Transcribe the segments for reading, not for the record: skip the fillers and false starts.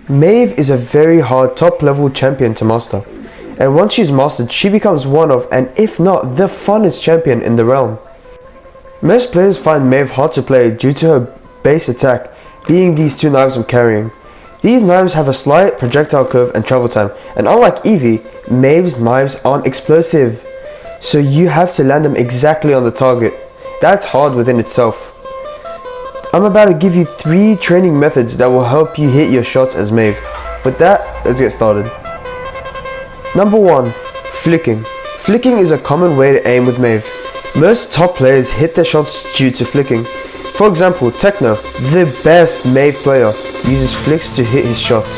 Maeve is a very hard top level champion to master, and once she's mastered, she becomes one of, and if not, the funnest champion in the realm. Most players find Maeve hard to play due to her base attack being these two knives I'm carrying. These knives have a slight projectile curve and travel time, and unlike Evie, Maeve's knives aren't explosive, so you have to land them exactly on the target. That's hard within itself. I'm about to give you 3 training methods that will help you hit your shots as Maeve. With that, let's get started. Number 1. Flicking. Flicking is a common way to aim with Maeve. Most top players hit their shots due to flicking. For example, Techno, the best Maeve player, uses flicks to hit his shots.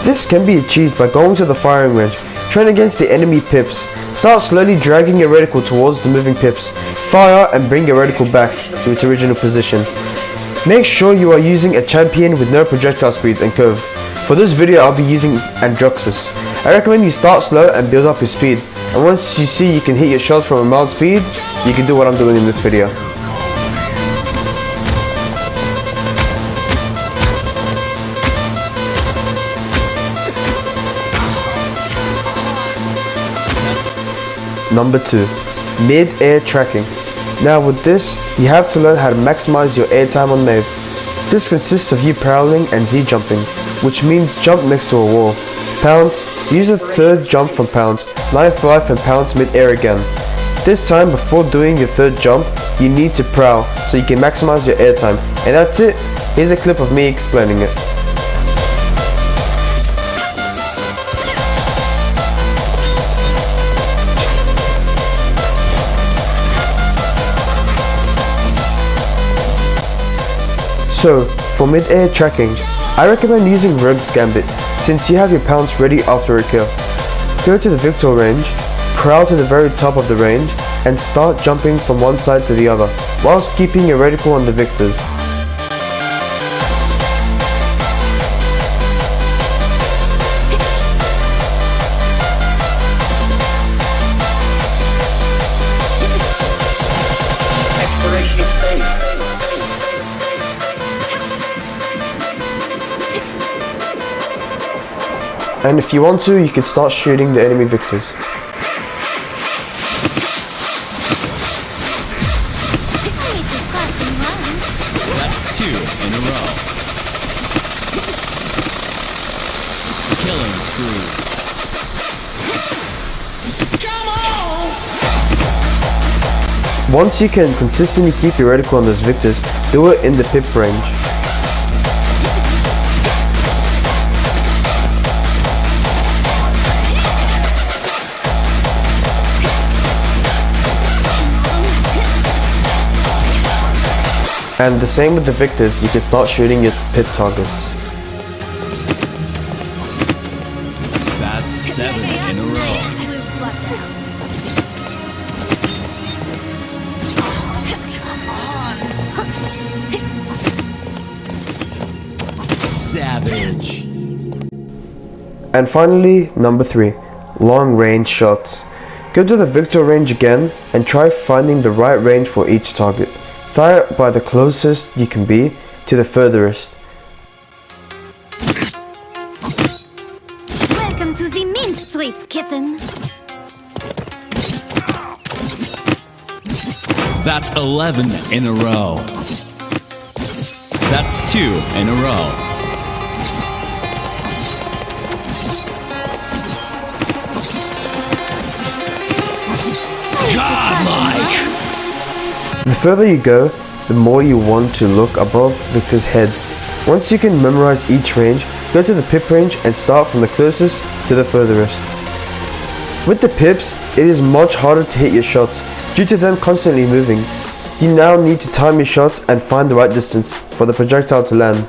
This can be achieved by going to the firing range, train against the enemy pips, start slowly dragging your reticle towards the moving pips, fire and bring your reticle back to its original position. Make sure you are using a champion with no projectile speed and curve. For this video I'll be using Androxus. I recommend you start slow and build up your speed, and once you see you can hit your shots from a mild speed, you can do what I'm doing in this video. Number 2. Mid-air tracking. Now with this, you have to learn how to maximize your airtime on Maeve. This consists of you prowling and Z-jumping, which means jump next to a wall. Pounce, use a third jump from pounce, knife life and pounce mid-air again. This time before doing your third jump, you need to prowl so you can maximize your airtime. And that's it. Here's a clip of me explaining it. So, for mid-air tracking, I recommend using Rogue's Gambit, since you have your pounce ready after a kill. Go to the Victor range, prowl to the very top of the range, and start jumping from one side to the other, whilst keeping your reticle on the Victors. And if you want to, you can start shooting the enemy Victors. That's 2 in a row. Killing spree. Come on! Once you can consistently keep your reticle on those Victors, do it in the pip range. And the same with the Victors, you can start shooting your pip targets. That's 7 in a row. Savage. And finally, number 3, long range shots. Go to the Victor range again and try finding the right range for each target. Start by the closest you can be to the furthest. Welcome to the mean streets, kitten. That's 11 in a row. That's 2 in a row. Godlike! The further you go, the more you want to look above Victor's head. Once you can memorize each range, go to the pip range and start from the closest to the furthest. With the pips, it is much harder to hit your shots due to them constantly moving. You now need to time your shots and find the right distance for the projectile to land.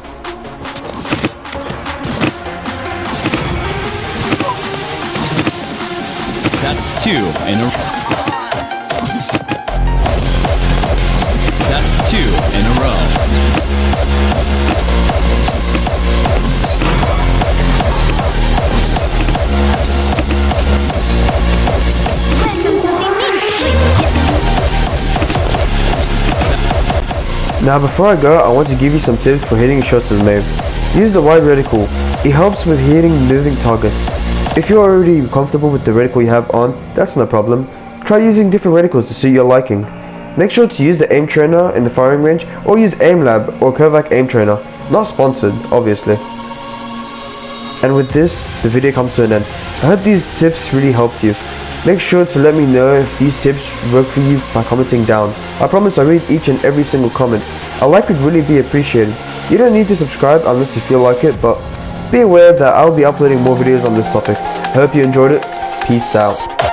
That's 2 in a row. That's 2 in a row. Now before I go, I want to give you some tips for hitting shots as Maeve. Use the wide reticle. It helps with hitting moving targets. If you're already comfortable with the reticle you have on, that's no problem. Try using different reticles to suit your liking. Make sure to use the aim trainer in the firing range or use AimLab or Kovac aim trainer. Not sponsored, obviously. And with this, the video comes to an end. I hope these tips really helped you. Make sure to let me know if these tips work for you by commenting down. I promise I read each and every single comment. A like would really be appreciated. You don't need to subscribe unless you feel like it, but be aware that I'll be uploading more videos on this topic. I hope you enjoyed it. Peace out.